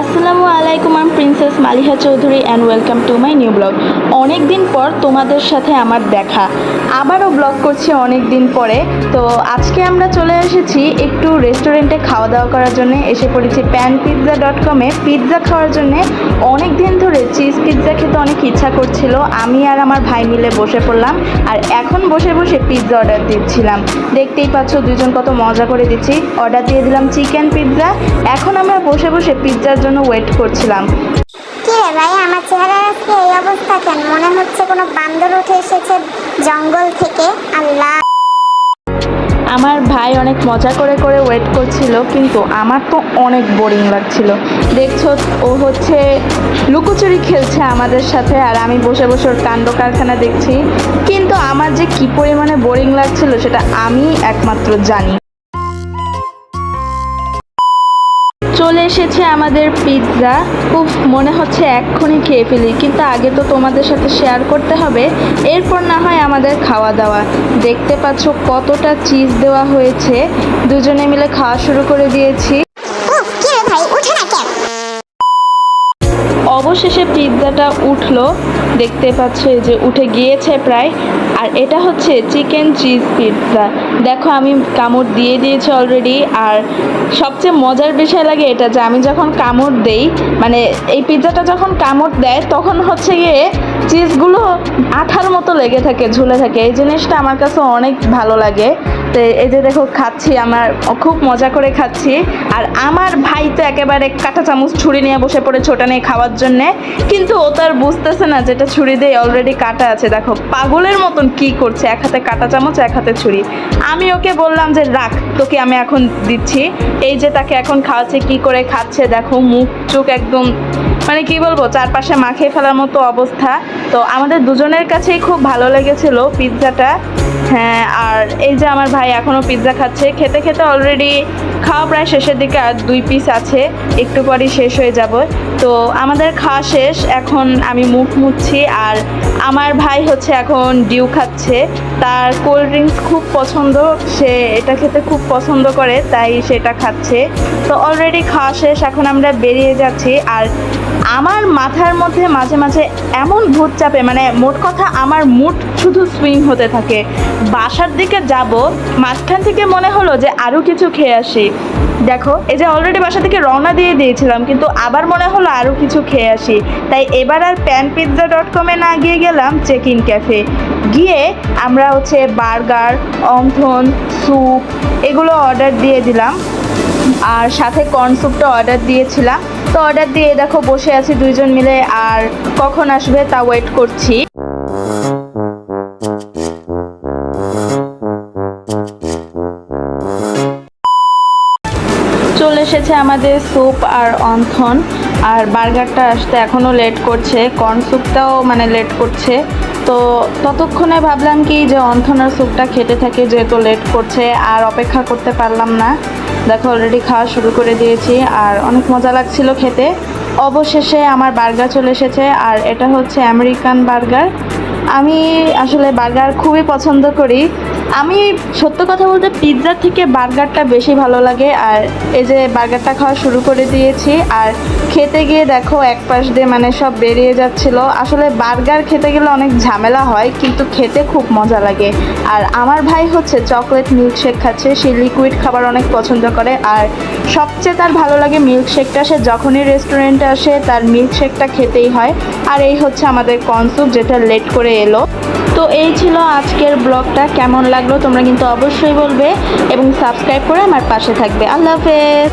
আসসালামু আলাইকুম, আমি princess Maliha Chowdhury and welcome to my new blog. অনেক দিন পর তোমাদের সাথে আমার দেখা, আবারও ব্লগ করছি অনেক দিন পরে। তো আজকে আমরা চলে এসেছি একটু রেস্টুরেন্টে খাওয়া দাওয়া করার জন্য। এসে পড়েছি panpizza.com-এ পিৎজা খাওয়ার জন্যে। অনেক দিন ধরে চিজ পিৎজা খেতে অনেক ইচ্ছা করছিল। আমি আর আমার ভাই মিলে বসে পড়লাম আর এখন বসে বসে পিৎজা অর্ডার দিচ্ছিলাম। দেখতেই পাচ্ছ দুজন কত মজা করে দিচ্ছি। অর্ডার দিয়ে দিলাম চিকেন পিৎজা। এখন আমরা বসে বসে পিৎজার জন্য ওয়েট করছিলাম। কি রে ভাই, আমার চেহারার আজকে এই অবস্থা কেন? মনে হচ্ছে কোনো বান্দর উঠে এসেছে জঙ্গল থেকে। আল্লাহ, আমার ভাই অনেক মজা করে করে ওয়েট করছিল, কিন্তু আমার তো অনেক বোরিং লাগছিল। দেখছো, ও হচ্ছে লুকোচুরি খেলছে আমাদের সাথে আর আমি বসে বসে ওর কাণ্ড কারখানা দেখছি। কিন্তু আমার যে কি পরিমাণে বোরিং লাগছিল সেটা আমি একমাত্র জানি। চলে এসেছে আমাদের পিৎজা। খুব মনে হচ্ছে এক্ষুনি খেয়ে ফেলি, কিন্তু আগে তো তোমাদের সাথে শেয়ার করতে হবে, এরপর না হয় আমাদের খাওয়া দাওয়া। দেখতে পাচ্ছ কতটা চিজ দেওয়া হয়েছে। দুজনে মিলে খাওয়া শুরু করে দিয়েছি। কি রে ভাই, উঠে না কেন? অবশেষে পিৎজাটা উঠলো, দেখতে পাচ্ছ এই যে উঠে গিয়েছে প্রায়। আর এটা হচ্ছে চিকেন চিজ পিৎজা। দেখো আমি কামড় দিয়ে দিয়েছি অলরেডি। আর সবচেয়ে মজার বিষয় লাগে এটা যে আমি যখন কামড় দেই, মানে এই পিৎজাটা যখন কামড় দেয় তখন হচ্ছে গিয়ে চিজগুলো আঠার মতো লেগে থাকে, ঝুলে থাকে। এই জিনিসটা আমার কাছে অনেক ভালো লাগে। তো এই যে দেখো খাচ্ছি, আমার খুব মজা করে খাচ্ছি। আর আমার ভাই তো একেবারে কাঁটা চামচ ছুরি নিয়ে বসে পড়েছে ওটা নিয়ে খাওয়ার জন্যে, কিন্তু ও তো আর বুঝতেছে না যেটা ছুরি দিয়ে অলরেডি কাটা আছে। দেখো পাগলের মতন কি করছে, এক হাতে কাঁটা চামচ এক হাতে ছুরি। আমি ওকে বললাম যে রাখ, তোকে আমি এখন দিচ্ছি। এই যে তাকে এখন খাওয়াচ্ছে, কি করে খাচ্ছে দেখো, মুখ চোখ একদম মানে কি বলবো, চারপাশে মাখিয়ে ফেলার মতো অবস্থা। তো আমাদের দুজনের কাছেই খুব ভালো লেগেছিল পিৎজাটা। হ্যাঁ, আর এই যে আমার ভাই এখনও পিৎজা খাচ্ছে। খেতে খেতে অলরেডি খাওয়া প্রায় শেষের দিকে, আর 2 পিস আছে, একটু পরই শেষ হয়ে যাব। তো আমাদের খাওয়া শেষ, এখন আমি মুখ মুছছি। আর আমার ভাই হচ্ছে এখন ডিউ খাচ্ছে। তার কোল্ড ড্রিঙ্কস খুব পছন্দ, সে এটা খেতে খুব পছন্দ করে, তাই সেটা খাচ্ছে। তো অলরেডি খাওয়া শেষ, এখন আমরা বেরিয়ে যাচ্ছি। আর আমার মাথার মধ্যে মাঝে মাঝে এমন ভূত চাপে, মানে মোট কথা আমার মুড শুধু সুইং হতে থাকে। বাসার দিকে যাব, মাঝখান থেকে মনে হলো যে আরও কিছু খেয়ে আসি। দেখো এই যে অলরেডি বাসা থেকে রওনা দিয়ে দিয়েছিলাম, কিন্তু আবার মনে হলো আরও কিছু খেয়ে আসি। তাই এবার আর panpizza.com-এ না গিয়ে গেলাম চেক ইন ক্যাফে। গিয়ে আমরা হচ্ছে বার্গার, অন্থন, স্যুপ এগুলো অর্ডার দিয়ে দিলাম। আর সাথে কর্ন স্যুপটা অর্ডার দিয়েছিলাম। তো অর্ডার দিয়ে দেখো বসে আছি দুইজন মিলে, আর কখন আসবে তা ওয়েট করছি। চলে এসেছে আমাদের স্যুপ আর অন্থন। আর বার্গারটা আসতে এখনও লেট করছে, কর্ন স্যুপটাও মানে লেট করছে। তো ততক্ষণে ভাবলাম কি যে অন্থন আর স্যুপটা খেতে থাকে, যেহেতু লেট করছে আর অপেক্ষা করতে পারলাম না। দেখো অলরেডি খাওয়া শুরু করে দিয়েছি আর অনেক মজা লাগছিল খেতে। অবশেষে আমার বার্গার চলে এসেছে, আর এটা হচ্ছে আমেরিকান বার্গার। আমি আসলে বার্গার খুবই পছন্দ করি। আমি সত্য কথা বলতে পিৎজার থেকে বার্গারটা বেশি ভালো লাগে। আর এই যে বার্গারটা খাওয়া শুরু করে দিয়েছি, আর খেতে গিয়ে দেখো এক পাশ দিয়ে মানে সব বেরিয়ে যাচ্ছিল। আসলে বার্গার খেতে গেলে অনেক ঝামেলা হয়, কিন্তু খেতে খুব মজা লাগে। আর আমার ভাই হচ্ছে চকলেট মিল্কশেক খাচ্ছে, সে লিকুইড খাবার অনেক পছন্দ করে। আর সবচেয়ে তার ভালো লাগে মিল্কশেকটা, সে যখনই রেস্টুরেন্টে আসে তার মিল্কশেকটা খেতেই হয়। আর এই হচ্ছে আমাদের কর্ন স্যুপ, যেটা লেট করে এলো। তো এই ছিল আজকের ব্লগটা। কেমন লাগলো তোমরা কিন্তু অবশ্যই বলবে এবং সাবস্ক্রাইব করে আমার পাশে থাকবে। আল্লাহ হাফেজ।